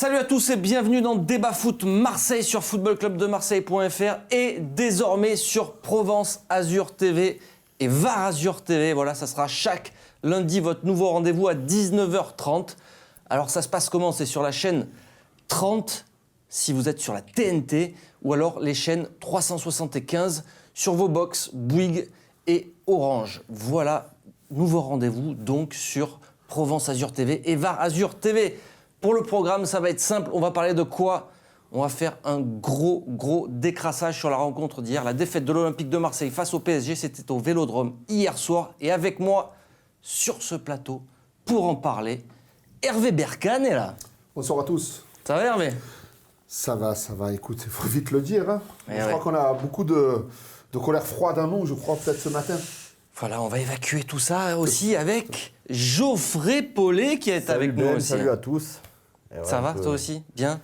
Salut à tous et bienvenue dans Débat Foot Marseille sur footballclubdemarseille.fr et désormais sur Provence Azur TV et VAR Azur TV. Voilà, ça sera chaque lundi votre nouveau rendez-vous à 19h30. Alors ça se passe comment? C'est sur la chaîne 30 si vous êtes sur la TNT ou alors les chaînes 375 sur vos box Bouygues et Orange. Voilà, nouveau rendez-vous donc sur Provence Azur TV et VAR Azur TV. Pour le programme, ça va être simple. On va parler de quoi? On va faire un gros décrassage sur la rencontre d'hier. La défaite de l'Olympique de Marseille face au PSG, c'était au Vélodrome hier soir. Et avec moi, sur ce plateau, pour en parler, Hervé Berkane est là. Bonsoir à tous. Ça va Hervé? Ça va. Écoute, il faut vite le dire. Hein. Je ouais. crois qu'on a beaucoup de colère froide en nous, je crois, peut-être ce matin. Voilà, on va évacuer tout ça aussi avec Geoffrey Paulet qui est avec nous aussi. Salut à tous. Ça va, toi aussi? Bien?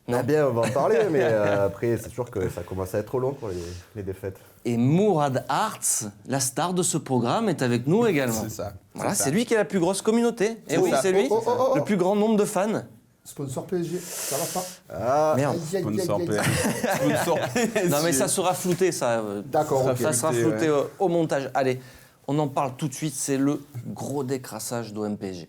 Non. Bien, on va en parler, mais après, c'est sûr que ça commence à être trop long pour les défaites. Et Mourad Arts, la star de ce programme, est avec nous également. C'est ça. Voilà, c'est lui qui a la plus grosse communauté. Et oui, ça. c'est lui, le plus grand nombre de fans. Sponsor PSG, ça va pas. Ah, Merde. Sponsor PSG. Non mais ça sera flouté, ça. D'accord, ok. Ça sera flouté, flouté au montage. Allez, on en parle tout de suite, c'est le gros décrassage d'OM-PSG.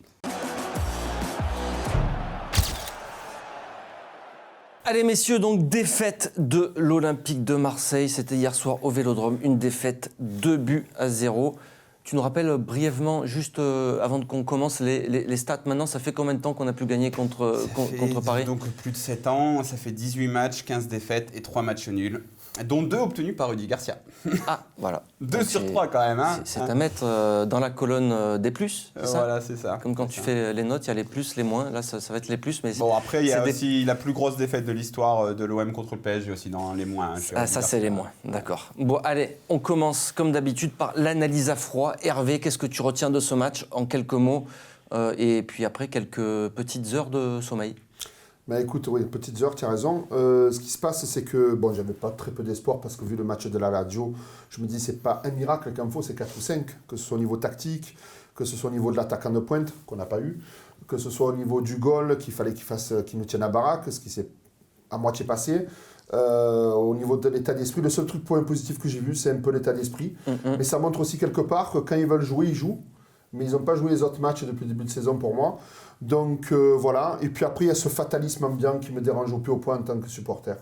Allez messieurs, donc défaite de l'Olympique de Marseille, c'était hier soir au Vélodrome, une défaite 2-0. Tu nous rappelles brièvement, juste avant qu'on commence, les stats maintenant, ça fait combien de temps qu'on a pu gagner contre Paris? Donc plus de 7 ans, ça fait 18 matchs, 15 défaites et 3 matchs nuls, dont 2 obtenus par Rudy Garcia. Ah, voilà. 2 Donc sur 3 quand même. Hein. C'est à mettre dans la colonne des plus, c'est ça? Voilà, c'est ça. Comme quand tu fais les notes, il y a les plus, les moins. Là, ça va être les plus. Mais bon, après, il y a aussi la plus grosse défaite de l'histoire de l'OM contre le PSG aussi dans les moins. Hein, ah, ça, c'est les moins. D'accord. Bon, allez, on commence comme d'habitude par l'analyse à froid. Hervé, qu'est-ce que tu retiens de ce match en quelques mots et puis après, quelques petites heures de sommeil? Bah écoute, oui, petites heures, tu as raison. Ce qui se passe, c'est que, bon, j'avais pas très peu d'espoir parce que vu le match de la Lazio, je me dis, c'est pas un miracle qu'il me faut, c'est 4 ou 5, que ce soit au niveau tactique, que ce soit au niveau de l'attaquant de pointe, qu'on n'a pas eu, que ce soit au niveau du goal, qu'il fallait qu'il nous tienne à baraque, ce qui s'est à moitié passé. Au niveau de l'état d'esprit, le seul point positif que j'ai vu, c'est un peu l'état d'esprit. Mais ça montre aussi quelque part que quand ils veulent jouer, ils jouent. Mais ils n'ont pas joué les autres matchs depuis le début de saison pour moi. Donc voilà. Et puis après, il y a ce fatalisme ambiant qui me dérange au plus haut point en tant que supporter.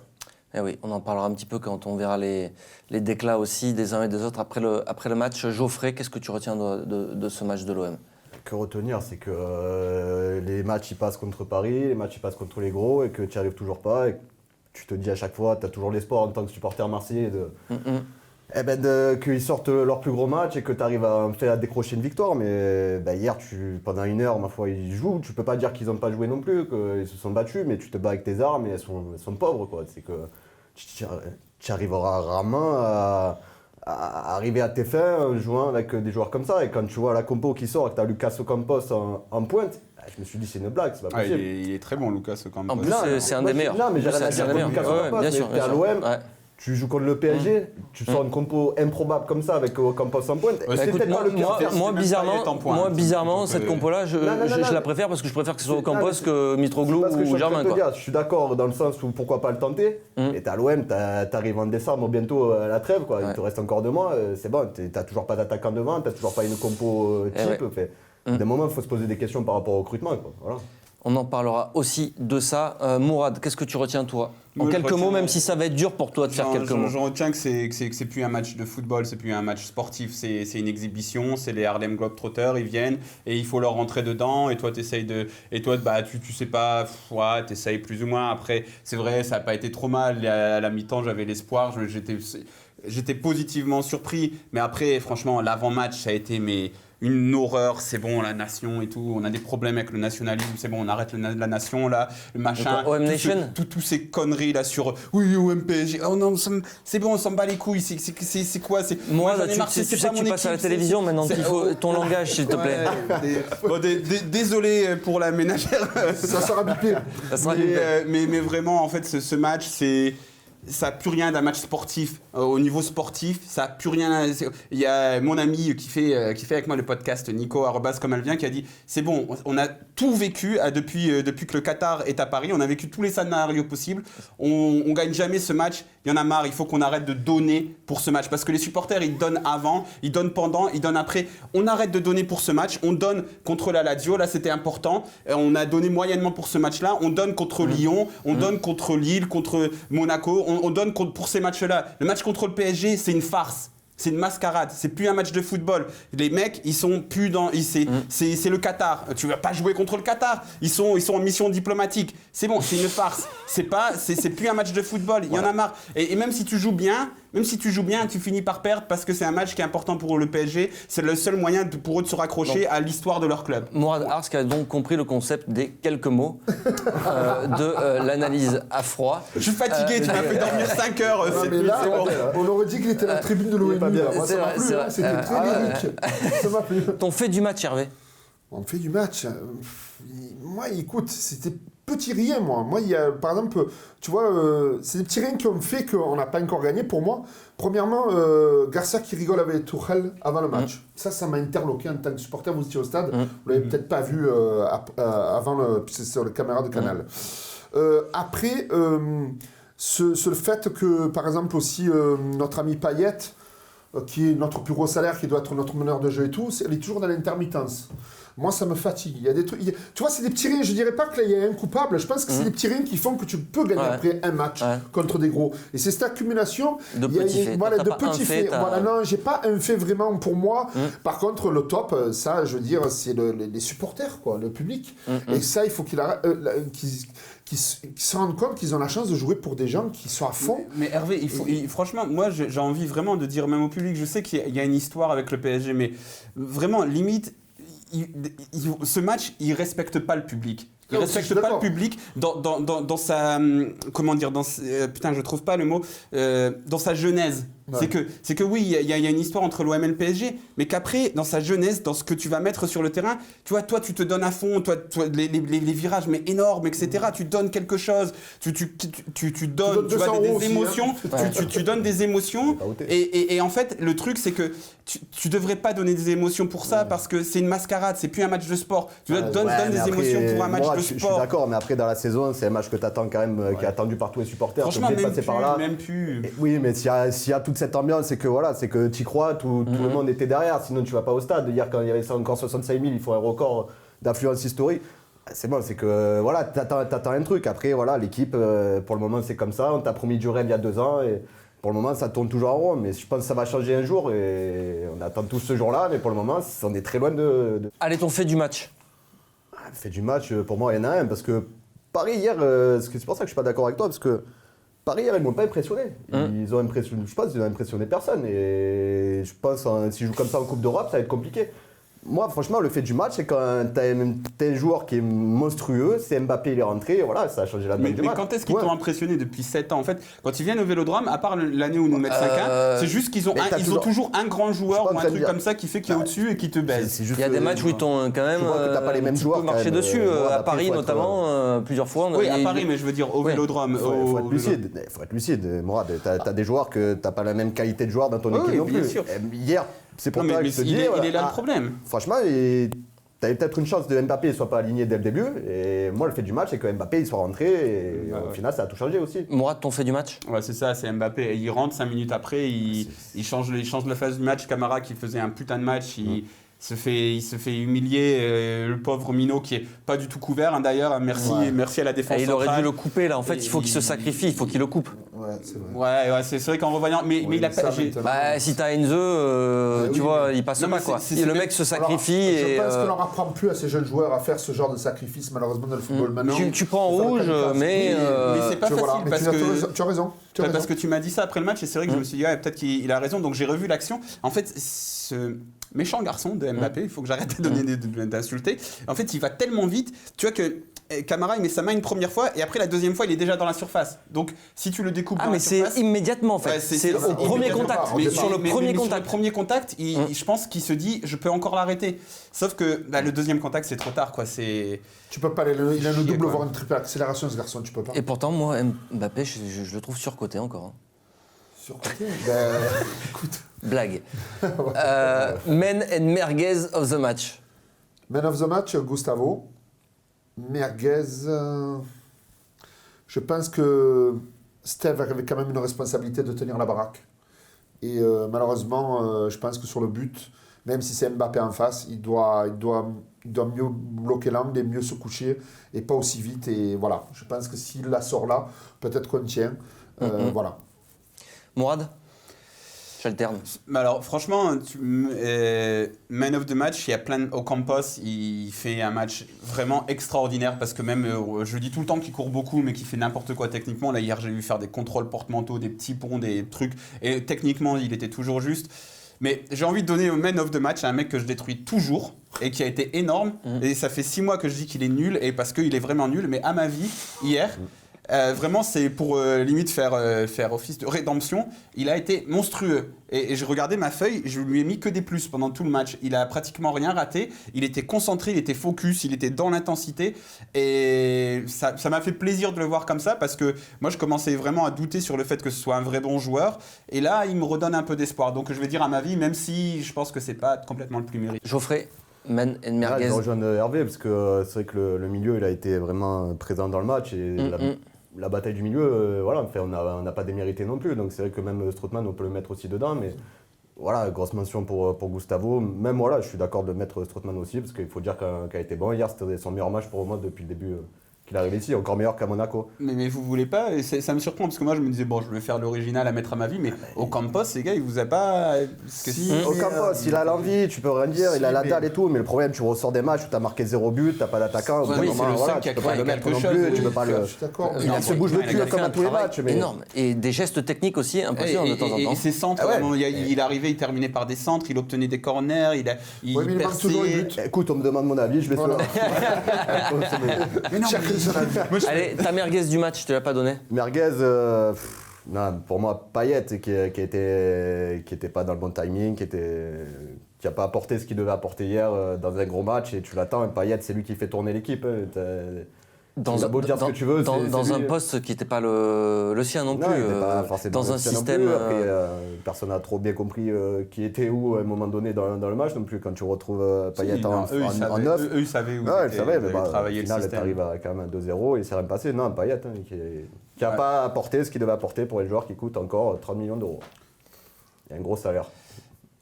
Eh oui, on en parlera un petit peu quand on verra les déclats aussi des uns et des autres après le match. Geoffrey, qu'est-ce que tu retiens de ce match de l'OM? Que retenir, c'est que les matchs ils passent contre Paris, les matchs ils passent contre les gros et que tu n'y arrives toujours pas. Et tu te dis à chaque fois, tu as toujours l'espoir en tant que supporter marseillais qu'ils sortent leur plus gros match et que tu arrives à décrocher une victoire. Mais hier, pendant une heure, ma foi, ils jouent. Tu peux pas dire qu'ils n'ont pas joué non plus, qu'ils se sont battus, mais tu te bats avec tes armes et elles sont pauvres, quoi. C'est que tu arriveras rarement à arriver à tes fins en jouant avec des joueurs comme ça. Et quand tu vois la compo qui sort et que tu as Lucas Ocampos en pointe, je me suis dit c'est une blague, c'est pas possible. Il est très bon, Lucas Ocampos. En plus, c'est un des meilleurs. Non, mais j'ai rien à dire contre Lucas Ocampos, mais t'es à l'OM. Ouais. Tu joues contre le PSG, tu sors une compo improbable comme ça avec Ocampos en pointe. Moi, bizarrement, cette compo-là, je la préfère parce que je préfère que ce soit Ocampos que Mitroglou ou Germain. Je suis d'accord dans le sens où pourquoi pas le tenter. Et t'es à l'OM, t'arrives en décembre bientôt à la trêve, quoi. Il te reste encore 2 mois, c'est bon. T'as toujours pas d'attaquant devant, t'as toujours pas une compo type. D'un moment, il faut se poser des questions par rapport au recrutement, quoi. Voilà. On en parlera aussi de ça. Mourad, qu'est-ce que tu retiens, toi? En quelques mots, même si ça va être dur pour toi de faire quelques mots. Je retiens que c'est plus un match de football, c'est plus un match sportif, c'est une exhibition, c'est les Harlem Globetrotters, ils viennent et il faut leur rentrer dedans et toi tu sais pas, t'essayes plus ou moins. Après, c'est vrai, ça n'a pas été trop mal. À la mi-temps, j'avais l'espoir, j'étais positivement surpris, mais après, franchement, l'avant-match, ça a été une horreur, c'est bon, la nation et tout, on a des problèmes avec le nationalisme, c'est bon, on arrête la nation, là, le machin, tous ces conneries là sur, oui, OM PSG, oh non, c'est bon, on s'en bat les couilles, c'est quoi, moi, tu sais que tu passes à la télévision maintenant, il faut ton langage, s'il te plaît. Désolé pour la ménagère. Ça sera bipé. Mais vraiment, en fait, ce match, ça n'a plus rien d'un match sportif. Au niveau sportif, ça n'a plus rien. Il y a mon ami qui fait avec moi le podcast, Nico comme elle vient, qui a dit c'est bon, on a tout vécu depuis que le Qatar est à Paris. On a vécu tous les scénarios possibles. On gagne jamais ce match. Il y en a marre. Il faut qu'on arrête de donner pour ce match parce que les supporters ils donnent avant, ils donnent pendant, ils donnent après. On arrête de donner pour ce match. On donne contre la Lazio. Là, c'était important. On a donné moyennement pour ce match-là. On donne contre Lyon. On donne contre Lille, contre Monaco. On donne pour ces matchs-là. Le match contre le PSG, c'est une farce. C'est une mascarade, c'est plus un match de football. Les mecs, ils sont plus dans. C'est le Qatar. Tu vas pas jouer contre le Qatar. Ils sont en mission diplomatique. C'est bon, c'est une farce. C'est plus un match de football. Il y en a marre. Et même si tu joues bien, tu finis par perdre parce que c'est un match qui est important pour le PSG. C'est le seul moyen pour eux de se raccrocher à l'histoire de leur club. Mourad Arsk a donc compris le concept des quelques mots de l'analyse à froid. Je suis fatigué, tu m'as fait dormir 5 heures. Non, mais là, on aurait dit qu'il était à la tribune de l'ONU. Moi, ça m'a plu, c'était très lyrique. Ça m'a plu. Ton fait du match, Hervé? On fait du match. Moi, écoute, c'était petit rien, moi. Moi, il y a, par exemple, tu vois, c'est des petits riens qui ont fait qu'on n'a pas encore gagné pour moi. Premièrement, Garcia qui rigole avec Tuchel avant le match. Ça m'a interloqué en tant que supporter. Vous étiez au stade, vous l'avez peut-être pas vu avant, c'est sur les caméras de Canal. Après, le fait que, par exemple, aussi, notre ami Payet, qui est notre plus gros salaire, qui doit être notre meneur de jeu et tout, elle est toujours dans l'intermittence. Moi, ça me fatigue. Il y a des trucs, tu vois, c'est des petits riens. Je dirais pas qu'il y a un coupable. Je pense que c'est des petits riens qui font que tu peux gagner après un match contre des gros. Et c'est cette accumulation de petits faits. Voilà, de petits faits. Voilà, non, j'ai pas un fait vraiment pour moi. Par contre, le top, ça, je veux dire, c'est les supporters, quoi, le public. Et ça, il faut qu'ils se rendent compte qu'ils ont la chance de jouer pour des gens qui sont à fond. Mais Hervé, franchement, moi j'ai envie vraiment de dire, même au public, je sais qu'il y a une histoire avec le PSG, mais vraiment, limite, ce match, il ne respecte pas le public. Il ne respecte pas le public dans sa... Comment dire, putain, je ne trouve pas le mot. Dans sa genèse. Ouais. C'est que oui, il y a une histoire entre l'OM et le PSG, mais qu'après, dans sa jeunesse, dans ce que tu vas mettre sur le terrain, tu vois, toi, tu te donnes à fond, toi les virages, mais énormes, etc. Tu donnes quelque chose, tu donnes tu vois, des émotions, tu donnes des émotions, et en fait, le truc, c'est que tu devrais pas donner des émotions pour ça, parce que c'est une mascarade, c'est plus un match de sport. Tu donnes des émotions pour un match de sport. Je suis d'accord, mais après, dans la saison, c'est un match que tu attends quand même, qui est attendu par tous les supporters. Franchement, même plus. Oui, mais s'il y a toute cette ambiance, c'est que tu y crois, tout le monde était derrière, sinon tu vas pas au stade. Hier, quand il y avait encore 65 000, il faut un record d'affluence historique. C'est bon, c'est que voilà, t'attends un truc. Après, voilà, l'équipe, pour le moment, c'est comme ça. On t'a promis du rêve il y a 2 ans et pour le moment, ça tourne toujours en rond. Mais je pense que ça va changer un jour et on attend tous ce jour-là. Mais pour le moment, on est très loin de... Allez, ton fait du match. Fait du match, pour moi, il y en a un. Parce que Paris, hier, c'est pour ça que je suis pas d'accord avec toi. Parce que Paris, hier, ils m'ont pas impressionné. Ils ont impressionné, je pense qu'ils ont impressionné personne. Et je pense, s'ils jouent comme ça en Coupe d'Europe, ça va être compliqué. Moi, franchement, le fait du match, c'est quand t'as un joueur qui est monstrueux, c'est Mbappé, il est rentré, voilà, ça a changé la donne du match. Mais quand est-ce qu'ils t'ont impressionné depuis 7 ans? En fait, quand ils viennent au Vélodrome, à part l'année où nous mettent 5-1, c'est juste qu'ils ont, ont toujours un grand joueur ou un truc comme ça qui fait qu'il est au-dessus et qui te baise. Il y a des matchs où ils t'ont quand même t'as pas les mêmes joueurs, marché dessus, à Paris notamment, plusieurs fois. Oui, à Paris, mais je veux dire au Vélodrome. Il faut être lucide, Mourad. T'as des joueurs que t'as pas la même qualité de joueur dans ton équipe non plus. Hier, c'est pour ça que je te dis... Il est là le problème. Franchement, t'avais peut-être une chance de Mbappé ne soit pas aligné dès le début. Et moi, le fait du match, c'est que Mbappé il soit rentré. Et au final, ça a tout changé aussi. Mourad, ton fait du match? Ouais, c'est ça, c'est Mbappé. Il rentre 5 minutes après, il change la phase du match. Camara qui faisait un putain de match, il se fait humilier, le pauvre Minot qui est pas du tout couvert, hein, d'ailleurs. Merci à la défense. Il aurait dû le couper là. En fait, il faut qu'il se sacrifie, il faut qu'il le coupe. Ouais, c'est vrai. Ouais, c'est vrai qu'en revoyant, mais il a pas. Si t'as Enzo, tu vois, il passe pas quoi. Le mec se sacrifie. Je pense qu'on n'en apprend plus à ces jeunes joueurs à faire ce genre de sacrifice, malheureusement, dans le football maintenant. Tu prends en rouge, mais c'est pas facile parce que. Tu as raison. Parce que tu m'as dit ça après le match et c'est vrai que je me suis dit, peut-être qu'il a raison. Donc j'ai revu l'action. En fait, ce méchant garçon de Mbappé, il faut que j'arrête d'insulter. En fait, il va tellement vite, tu vois que Camara il met sa main une première fois et après la deuxième fois il est déjà dans la surface. Donc si tu le découpes dans mais la surface, c'est immédiatement en fait. Ouais, c'est au premier immédiatement. contact. Mais Sur le premier sur le contact. premier contact, je pense qu'il se dit je peux encore l'arrêter. Sauf que le deuxième contact c'est trop tard quoi. Tu peux pas aller. Il a le double, quoi. voire une triple accélération, ce garçon, tu peux pas. Et pourtant, moi, Mbappé, je le trouve surcoté encore. Hein. Surcoté. Écoute. Blague. Men and merguez of the match. Man of the match, Gustavo. Merguez. Je pense que Steve avait quand même une responsabilité de tenir la baraque. Et malheureusement, je pense que sur le but, même si c'est Mbappé en face, il doit mieux bloquer l'angle et mieux se coucher et pas aussi vite. Et voilà, je pense que s'il la sort là, peut-être qu'on tient. Voilà. Mourad, j'alterne. Mais alors franchement, man of the match, il y a plein Ocampos, il fait un match vraiment extraordinaire parce que même, je dis tout le temps qu'il court beaucoup mais qu'il fait n'importe quoi techniquement. Là hier j'ai vu faire des contrôles porte-manteaux, des petits ponts, des trucs et techniquement il était toujours juste. Mais j'ai envie de donner au man of the match à un mec que je détruis toujours et qui a été énorme. Et ça fait 6 mois que je dis qu'il est nul et parce qu'il est vraiment nul. Mais à ma vie, hier, vraiment c'est pour limite faire office de rédemption. Il a été monstrueux. Et je regardais ma feuille, je lui ai mis que des plus pendant tout le match. Il a pratiquement rien raté. Il était concentré, il était focus, il était dans l'intensité. Et ça m'a fait plaisir de le voir comme ça parce que moi je commençais vraiment à douter sur le fait que ce soit un vrai bon joueur. Et là, il me redonne un peu d'espoir. Donc je vais dire à ma vie, même si je pense que c'est pas complètement le plus mérité. Geoffrey, men and merguez. Je rejoins Hervé parce que c'est vrai que le milieu il a été vraiment présent dans le match et la bataille du milieu, voilà, enfin, on n'a pas démérité non plus. Donc c'est vrai que même Strootman, on peut le mettre aussi dedans. Mais voilà, grosse mention pour Gustavo. Même voilà, je suis d'accord de mettre Strootman aussi parce qu'il faut dire qu'il a été bon. Hier, c'était son meilleur match pour moi depuis le début qu'il arrive ici, encore meilleur qu'à Monaco. Mais vous voulez pas, et ça me surprend parce que moi je me disais bon je vais faire l'original à mettre à ma vie, mais Ocampos les gars il vous a pas... Ocampos, il a l'envie, tu peux rien dire, il a la dalle et tout, mais le problème tu ressors des matchs où t'as marqué 0 but, t'as pas d'attaquant, Ouais, oui, c'est le seul qui a tu peux pas créé le mettre non quelque plus, chose, tu peux pas le... Je suis d'accord. Il se bouge le cul comme à tous les matchs. Mais... énorme. Et des gestes techniques aussi impressionnants de temps en temps. Et ses centres, il arrivait, il terminait par des centres, il obtenait des corners, il mais il manque toujours un but. Écoute, on me demande mon avis, je vais Voilà. Mais non, Chacun son avis. Allez, ta merguez du match, je te l'ai pas donné. Merguez, non, pour moi, Payet qui était pas dans le bon timing, qui a pas apporté ce qu'il devait apporter hier dans un gros match et tu l'attends. Payet, c'est lui qui fait tourner l'équipe. Dans beau dire ce que tu veux, dans un lui. poste qui n'était pas le sien non plus. Non, il était pas forcément dans un le sien non système. plus. Après, personne n'a trop bien compris qui était où à un moment donné dans le match non plus. Quand tu retrouves Payet en 9. Eux ils savaient où Ouais, ils savaient, mais ils travaillaient au le final, système. t'arrives à quand même à 2-0 et c'est rien passé. Non, Payet qui n'a pas apporté ce qu'il devait apporter pour les joueurs qui coûtent encore 30 millions d'euros. Il y a un gros salaire.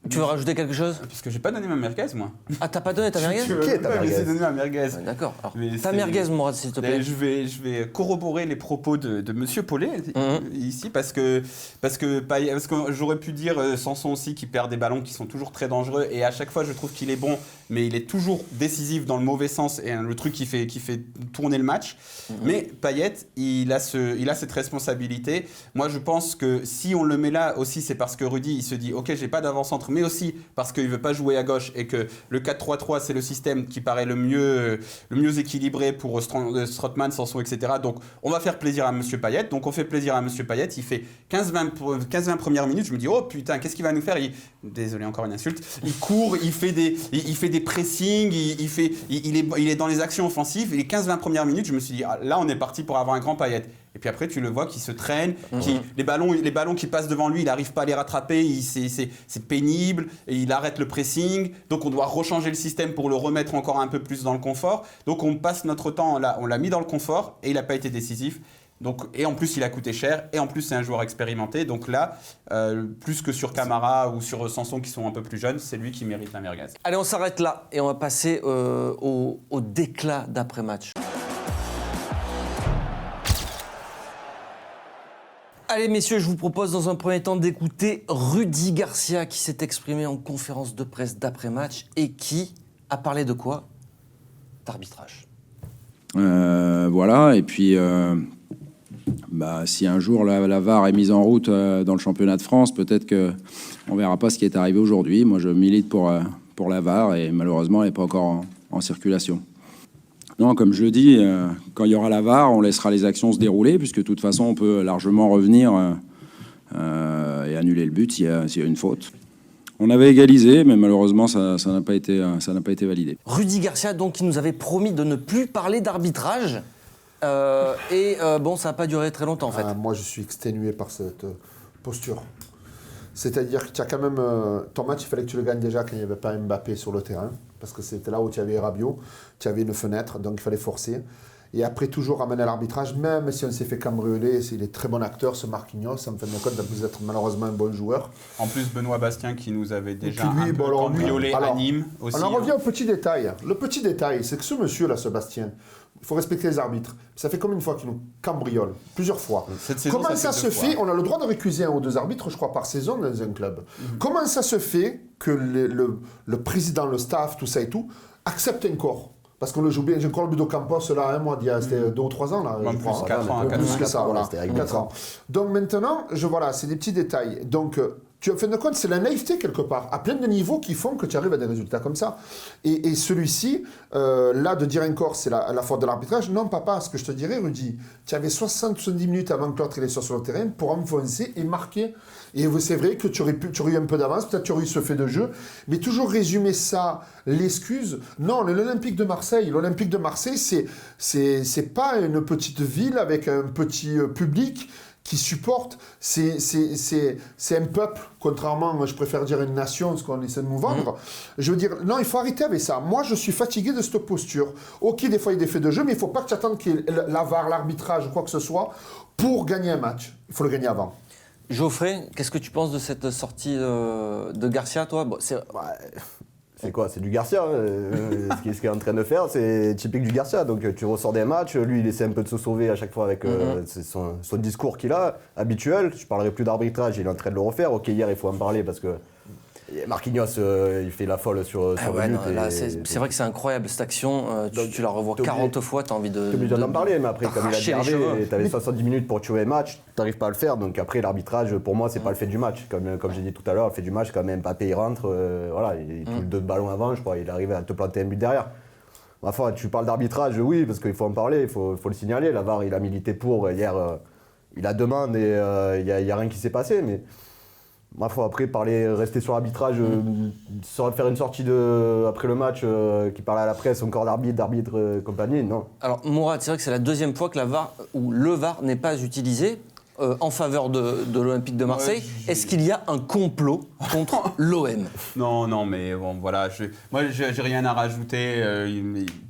Tu veux rajouter quelque chose? Puisque j'ai pas donné ma merguez moi. Ah, t'as pas donné ta merguez? Qui est ta merguez? J'ai donné ma merguez. Ouais, d'accord. Alors, Mais ta c'est- merguez, Mourad, s'il te plaît. Je vais corroborer les propos de Monsieur Paulet ici parce que j'aurais pu dire Sanson aussi qui perd des ballons qui sont toujours très dangereux et à chaque fois je trouve qu'il est bon mais il est toujours décisif dans le mauvais sens et le truc qui fait tourner le match. Mais Payet il a cette responsabilité. Moi je pense que si on le met là aussi c'est parce que Rudy il se dit ok j'ai pas d'avant-centre mais aussi parce qu'il veut pas jouer à gauche et que le 4-3-3 c'est le système qui paraît le mieux équilibré pour Strootman, Sanson, etc. Donc on va faire plaisir à Monsieur Payet. Donc on fait plaisir à Monsieur Payet. Il fait 15-20 premières minutes. Je me dis oh putain qu'est-ce qu'il va nous faire désolé encore une insulte. Il court, il fait des pressings, il est dans les actions offensives. Et les 15-20 premières minutes, je me suis dit ah, là on est parti pour avoir un grand Payet. Et puis après tu le vois qui se traîne, les ballons qui passent devant lui, il n'arrive pas à les rattraper. C'est pénible. Et il arrête le pressing. Donc on doit rechanger le système pour le remettre encore un peu plus dans le confort. Donc on passe notre temps, on l'a mis dans le confort et il n'a pas été décisif. Donc, et en plus il a coûté cher et en plus c'est un joueur expérimenté. Donc là, plus que sur Camara ou sur Sanson qui sont un peu plus jeunes, c'est lui qui mérite la merguez. Allez, on s'arrête là et on va passer au déclat d'après-match. Allez messieurs, je vous propose dans un premier temps d'écouter Rudy Garcia qui s'est exprimé en conférence de presse d'après-match et qui a parlé de quoi? D'arbitrage. Voilà, et puis si un jour la VAR est mise en route dans le championnat de France, peut-être qu'on ne verra pas ce qui est arrivé aujourd'hui. Moi je milite pour la VAR et malheureusement elle n'est pas encore en circulation. Non, comme je dis, quand il y aura la VAR, on laissera les actions se dérouler, puisque de toute façon, on peut largement revenir et annuler le but s'il y a une faute. On avait égalisé, mais malheureusement, ça n'a pas été validé. Rudy Garcia, donc, qui nous avait promis de ne plus parler d'arbitrage. Bon, ça n'a pas duré très longtemps, en fait. Moi, je suis exténué par cette posture. C'est-à-dire que tu as quand même... ton match, il fallait que tu le gagnes déjà quand il n'y avait pas Mbappé sur le terrain, parce que c'était là où tu avais Rabiot, tu avais une fenêtre, donc il fallait forcer. Et après, toujours ramener à l'arbitrage, même si on s'est fait cambrioler, il est très bon acteur, ce Marquinhos, en fin de compte, en plus d'être malheureusement un bon joueur. En plus, Benoît Bastien qui nous avait déjà lui, un peu cambriolé à Nîmes aussi. On en revient au petit détail. Le petit détail, c'est que ce monsieur-là, Sébastien, il faut respecter les arbitres. Ça fait combien de fois qu'il nous cambriole? Plusieurs fois. Comment ça se fait? On a le droit de récuser 1 ou 2 arbitres, je crois, par saison dans un club. Comment ça se fait que le président, le staff, tout ça et tout, accepte encore? Parce qu'on le joue bien. J'ai encore le but de Campos, là, moi, c'était 2 ou 3 ans. Là, plus 4 ans. Plus que ça, voilà. C'était avec 4 ans. Donc maintenant, voilà, c'est des petits détails. Donc, en fin de compte, c'est la naïveté quelque part, à plein de niveaux qui font que tu arrives à des résultats comme ça. Et celui-ci, là, de dire encore, c'est la faute de l'arbitrage. Non, papa, ce que je te dirais, Rudy, tu avais 60-70 minutes avant que l'autre soit sur le terrain pour enfoncer et marquer. Et c'est vrai que tu aurais eu un peu d'avance, peut-être tu aurais eu ce fait de jeu, mais toujours résumer ça, l'excuse. Non, l'Olympique de Marseille, c'est pas une petite ville avec un petit public qui supporte, c'est un peuple, contrairement, je préfère dire une nation, ce qu'on essaie de nous vendre. Je veux dire, non, il faut arrêter avec ça. Moi, je suis fatigué de cette posture. Ok, des fois, il y a des faits de jeu, mais il ne faut pas que tu attendes qu'il y ait la VAR, l'arbitrage, quoi que ce soit, pour gagner un match. Il faut le gagner avant. Geoffrey, qu'est-ce que tu penses de cette sortie de Garcia, toi? C'est quoi? C'est du Garcia. Ce qu'il est en train de faire, c'est typique du Garcia. Donc tu ressors des matchs, lui il essaie un peu de se sauver à chaque fois avec son discours qu'il a, habituel. Je parlerai plus d'arbitrage, il est en train de le refaire. Ok, hier il faut en parler parce que Marquinhos, il fait la folle sur le but. C'est vrai que c'est incroyable cette action. Tu la revois 40 fois, tu as envie de. Tu es obligé d'en parler, mais après, comme il a dit Hervé, tu avais 70 minutes pour tuer le match, tu n'arrives pas à le faire. Donc après, l'arbitrage, pour moi, c'est pas le fait du match. Comme j'ai dit tout à l'heure, le fait du match, quand même, Mbappé il rentre, voilà, il touche 2 ballons avant, je crois, il arrive à te planter un but derrière. Ma foi, tu parles d'arbitrage, oui, parce qu'il faut en parler, il faut le signaler. La VAR, il a milité pour. Hier, il a demandé et il n'y a rien qui s'est passé, mais. Ma foi, après, rester sur l'arbitrage, faire une sortie après le match qui parle à la presse, encore d'arbitre, compagnie, non. Alors, Mourad, c'est vrai que c'est la 2e fois que le VAR n'est pas utilisé en faveur de l'Olympique de Marseille. Est-ce qu'il y a un complot contre l'OM? Non, mais bon, voilà. Moi, j'ai rien à rajouter.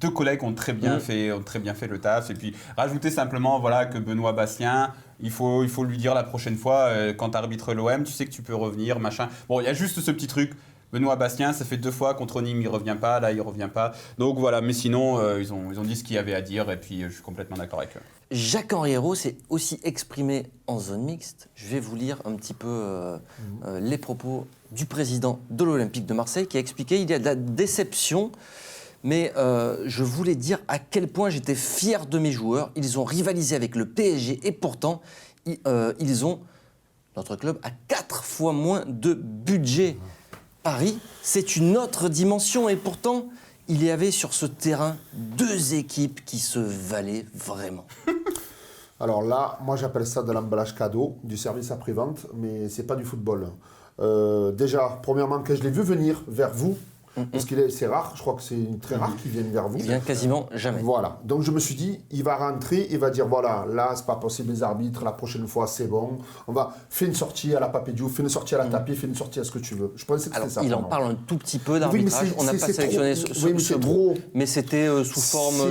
2 collègues ont très bien fait le taf. Et puis, rajouter simplement, voilà, que Benoît Bastien. Il faut lui dire la prochaine fois, quand tu arbitres l'OM, tu sais que tu peux revenir, machin. Bon, il y a juste ce petit truc. Benoît Bastien, ça fait 2 fois contre Nîmes, il revient pas, là il revient pas. Donc voilà, mais sinon, ils ont dit ce qu'il y avait à dire et puis je suis complètement d'accord avec eux. Jacques-Henri Hérault s'est aussi exprimé en zone mixte. Je vais vous lire un petit peu les propos du président de l'Olympique de Marseille qui a expliqué qu'il y a de la déception. Mais je voulais dire à quel point j'étais fier de mes joueurs. Ils ont rivalisé avec le PSG et pourtant, notre club a 4 fois moins de budget. Paris, c'est une autre dimension et pourtant, il y avait sur ce terrain 2 équipes qui se valaient vraiment. Alors là, moi j'appelle ça de l'emballage cadeau, du service après-vente, mais c'est pas du football. Déjà, premièrement, quand je l'ai vu venir vers vous, parce que c'est rare, je crois que c'est très rare qu'il vienne vers vous. Il vient quasiment jamais. Voilà, donc je me suis dit, il va rentrer, il va dire voilà, là c'est pas possible les arbitres, la prochaine fois c'est bon, on va faire une sortie à la Papédiou, faire une sortie à la tapis, faire une sortie à ce que tu veux. Je pensais que c'était ça. Il en parle un tout petit peu d'arbitrage, on n'a pas sélectionné ce mot, mais c'était sous forme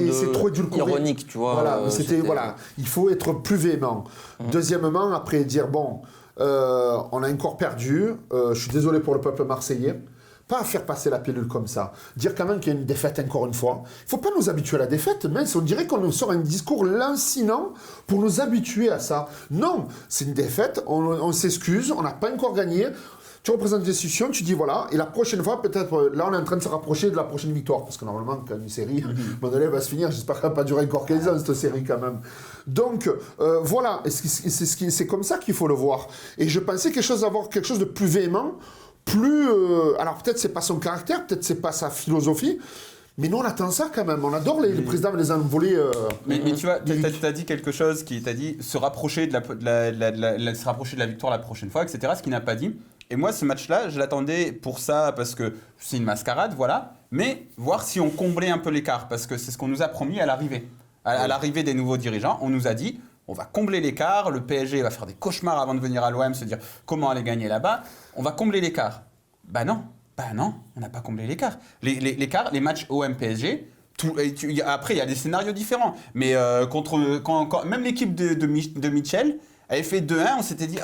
ironique, tu vois. Voilà, voilà, il faut être plus véhément. Deuxièmement, après dire bon, on a encore perdu, je suis désolé pour le peuple marseillais. Pas à faire passer la pilule comme ça. Dire quand même qu'il y a une défaite encore une fois. Il ne faut pas nous habituer à la défaite, mais on dirait qu'on nous sort un discours lancinant pour nous habituer à ça. Non, c'est une défaite, on s'excuse, on n'a pas encore gagné. Tu représentes des institutions, tu dis voilà, et la prochaine fois, peut-être, là on est en train de se rapprocher de la prochaine victoire, parce que normalement, quand une série, mon élève va se finir, j'espère qu'elle ne va pas durer encore 15 ans, cette série quand même. Donc, voilà, c'est comme ça qu'il faut le voir. Et je pensais d'avoir quelque chose de plus véhément, alors peut-être c'est pas son caractère, peut-être c'est pas sa philosophie, Mais nous, on attend ça quand même. On adore les présidents les envoler. Mais tu vois, t'as dit quelque chose qui t'a dit se rapprocher se rapprocher de la victoire la prochaine fois, etc. Ce qu'il n'a pas dit. Et moi, ce match-là, je l'attendais pour ça parce que c'est une mascarade, voilà. Mais voir si on comblait un peu l'écart, parce que c'est ce qu'on nous a promis à l'arrivée. À l'arrivée des nouveaux dirigeants, on nous a dit on va combler l'écart, le PSG va faire des cauchemars avant de venir à l'OM, se dire comment aller gagner là-bas. On va combler l'écart. Bah non, on n'a pas comblé l'écart. L'écart, les matchs OM-PSG, après, il y a des scénarios différents. Mais même l'équipe de Mitchell avait fait 2-1, on s'était dit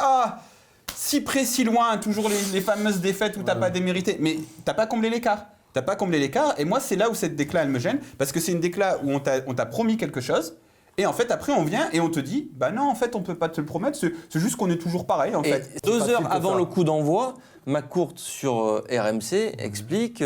si près, si loin, toujours les fameuses défaites où t'as pas démérité. Mais t'as pas comblé l'écart. Et moi, c'est là où cette déclat, elle me gêne. Parce que c'est une déclat où on t'a promis quelque chose. Et en fait, après, on vient et on te dit, bah non, en fait, on peut pas te le promettre. C'est juste qu'on est toujours pareil, en fait. 2 heures avant le coup d'envoi, McCourt sur RMC explique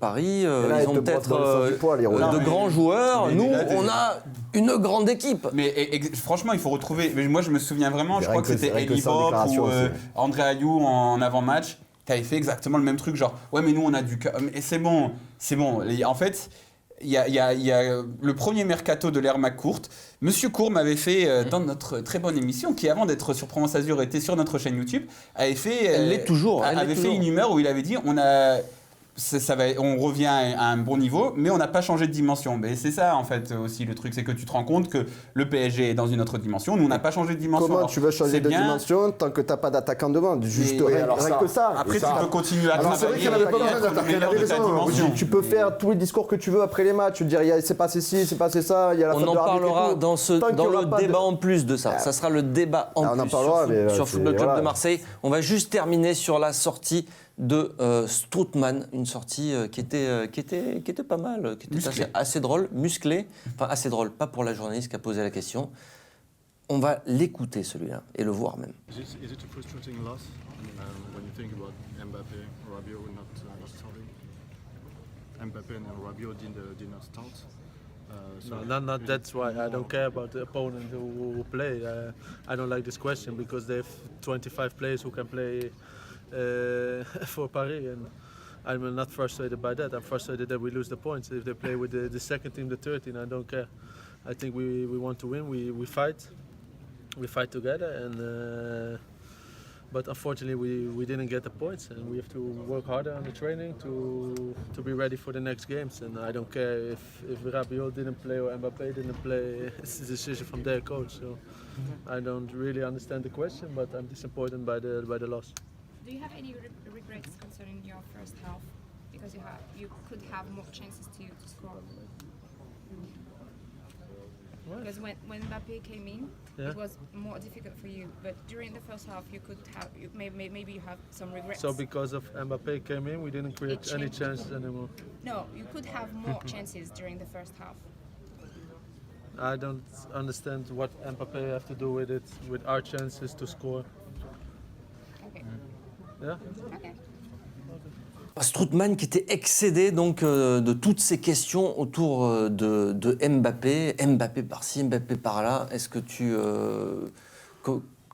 Paris, là, ils ont peut-être de grands joueurs. Nous, on a une grande équipe. Mais franchement, il faut retrouver. Mais moi, je me souviens vraiment, je crois que c'était Eli Bob ou André Ayou en avant-match. Tu avais fait exactement le même truc, genre, ouais, mais nous, on a du cœur. Et c'est bon. En fait, il y a le premier mercato de l'ère McCourt. Monsieur Cour m'avait fait, dans notre très bonne émission, qui avant d'être sur Provence Azur était sur notre chaîne YouTube, avait fait une humeur où il avait dit on revient à un bon niveau, mais on n'a pas changé de dimension. Mais c'est ça, en fait, aussi le truc, c'est que tu te rends compte que le PSG est dans une autre dimension. Nous, on n'a pas changé de dimension. Comment tu veux changer de dimension tant que tu n'as pas d'attaquant devant? Juste rien que ça. Après, tu peux continuer à travailler. C'est vrai qu'il n'y avait pas besoin d'attaquer. Tu peux faire tous les discours que tu veux après les matchs. Tu dire, c'est passé ci, c'est passé ça. On en parlera dans le débat en plus de ça. Ça sera le débat en plus sur Football Club de Marseille. On va juste terminer sur la sortie de Strootman, une sortie qui était pas mal, qui était assez drôle, musclée, enfin assez drôle, pas pour la journaliste qui a posé la question. On va l'écouter celui-là et le voir même. Is it a frustrating loss when you think about Mbappé, Rabiot not starting? Mbappé and Rabiot did not start. No, not that's why. I don't care about the opponent who play. I don't like this question because they have 25 players who can play for Paris, and I'm not frustrated by that. I'm frustrated that we lose the points. If they play with the second team, the third team, I don't care. I think we want to win. We fight together, and but unfortunately we didn't get the points, and we have to work harder on the training to be ready for the next games. And I don't care if Rabiot didn't play or Mbappé didn't play. It's a decision from their coach. So I don't really understand the question, but I'm disappointed by the loss. Do you have any regrets concerning your first half? Because you could have more chances to score. Because when Mbappé came in, it was more difficult for you. But during the first half, you could have maybe you have some regrets. So because of Mbappé came in, we didn't create any chances anymore. No, you could have more chances during the first half. I don't understand what Mbappé have to do with it, with our chances to score. Okay. Yeah. Okay. Strootman qui était excédé donc de toutes ces questions autour de Mbappé, Mbappé par-ci, Mbappé par-là. Est-ce que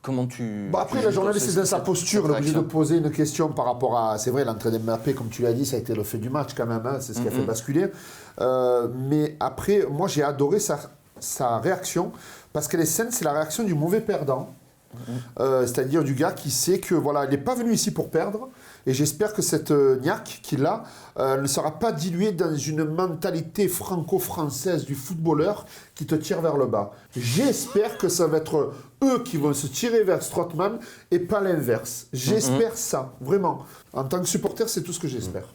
comment tu... Après, la journaliste, c'est dans sa posture, elle est obligée de poser une question par rapport à... C'est vrai, l'entrée d'Mbappé, comme tu l'as dit, ça a été le fait du match quand même, hein, c'est ce qui a fait basculer. Mais après, moi, j'ai adoré sa réaction, parce qu'elle est saine, c'est la réaction du mauvais perdant. C'est-à-dire du gars qui sait que voilà, il n'est pas venu ici pour perdre, et j'espère que cette niaque qu'il a ne sera pas diluée dans une mentalité franco-française du footballeur qui te tire vers le bas. J'espère que ça va être eux qui vont se tirer vers Strootman et pas l'inverse. J'espère ça, vraiment. En tant que supporter, c'est tout ce que j'espère.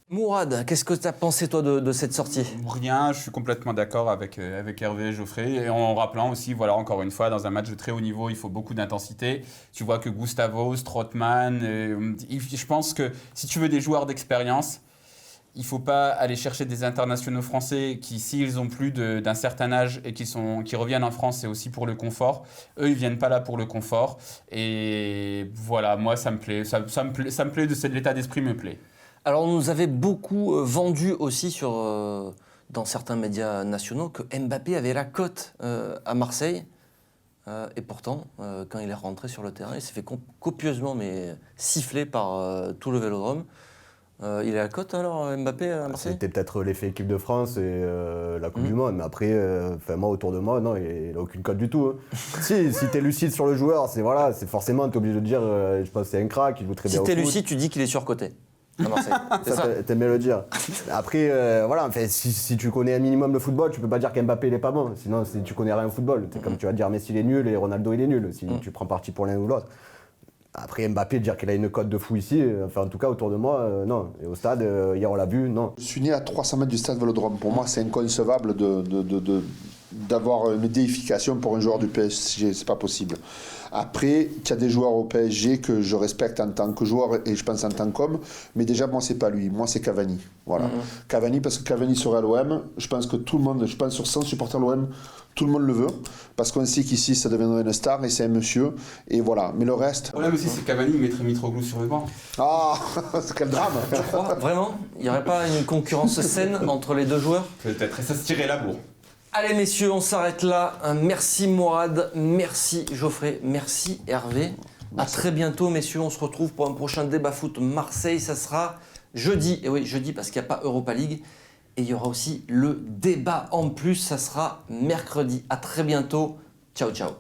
Mourad, qu'est-ce que tu as pensé toi de cette sortie? Rien, je suis complètement d'accord avec Hervé et Geoffrey. Et en rappelant aussi, voilà, encore une fois, dans un match de très haut niveau, il faut beaucoup d'intensité. Tu vois que Gustavo, Strootman, je pense que si tu veux des joueurs d'expérience, il ne faut pas aller chercher des internationaux français qui, s'ils ont plus d'un certain âge et qui reviennent en France, c'est aussi pour le confort. Eux, ils ne viennent pas là pour le confort. Et voilà, moi, ça me plaît. Ça me plaît, l'état d'esprit me plaît. Alors, on nous avait beaucoup vendu aussi dans certains médias nationaux que Mbappé avait la cote à Marseille. Et pourtant, quand il est rentré sur le terrain, il s'est fait copieusement siffler par tout le Vélodrome. Il est à la cote alors, Mbappé à Marseille? C'était peut-être l'effet équipe de France et la Coupe du Monde, mais après, moi autour de moi, non, il n'a aucune cote du tout. Hein. si t'es lucide sur le joueur, c'est forcément, t'es obligé de dire, je pense que c'est un crack, il joue très bien au foot. Si t'es lucide, tu dis qu'il est surcoté à Marseille. C'est ça. T'aimes bien le dire. Après, si tu connais un minimum le football, tu peux pas dire qu'Mbappé il est pas bon. Sinon, si tu connais rien au football, c'est comme tu vas dire Messi il est nul et Ronaldo il est nul, si tu prends parti pour l'un ou l'autre. Après Mbappé, dire qu'il a une cote de fou ici, en tout cas autour de moi, non. Et au stade, hier on l'a vu, non. Je suis né à 300 mètres du stade Vélodrome. Pour moi, c'est inconcevable d'avoir une déification pour un joueur du PSG, c'est pas possible. Après, il y a des joueurs au PSG que je respecte en tant que joueur et je pense en tant qu'homme, mais déjà, moi, c'est pas lui, moi, c'est Cavani. Voilà. Cavani, parce que Cavani serait à l'OM, je pense que tout le monde, je pense sur 100 supporters de l'OM, tout le monde le veut, parce qu'on sait qu'ici, ça deviendrait une star et c'est un monsieur, et voilà. Mais le reste. Le problème aussi, c'est que Cavani mettrait Mitroglou sur le banc. Ah, c'est quel drame! Tu crois vraiment? Il n'y aurait pas une concurrence saine entre les deux joueurs? Peut-être, et ça se tirait la bourre. Allez messieurs, on s'arrête là. Merci Mourad, merci Geoffrey, merci Hervé. À très bientôt messieurs, on se retrouve pour un prochain débat foot Marseille. Ça sera jeudi, et oui jeudi parce qu'il n'y a pas Europa League. Et il y aura aussi le débat en plus, ça sera mercredi. À très bientôt, ciao ciao.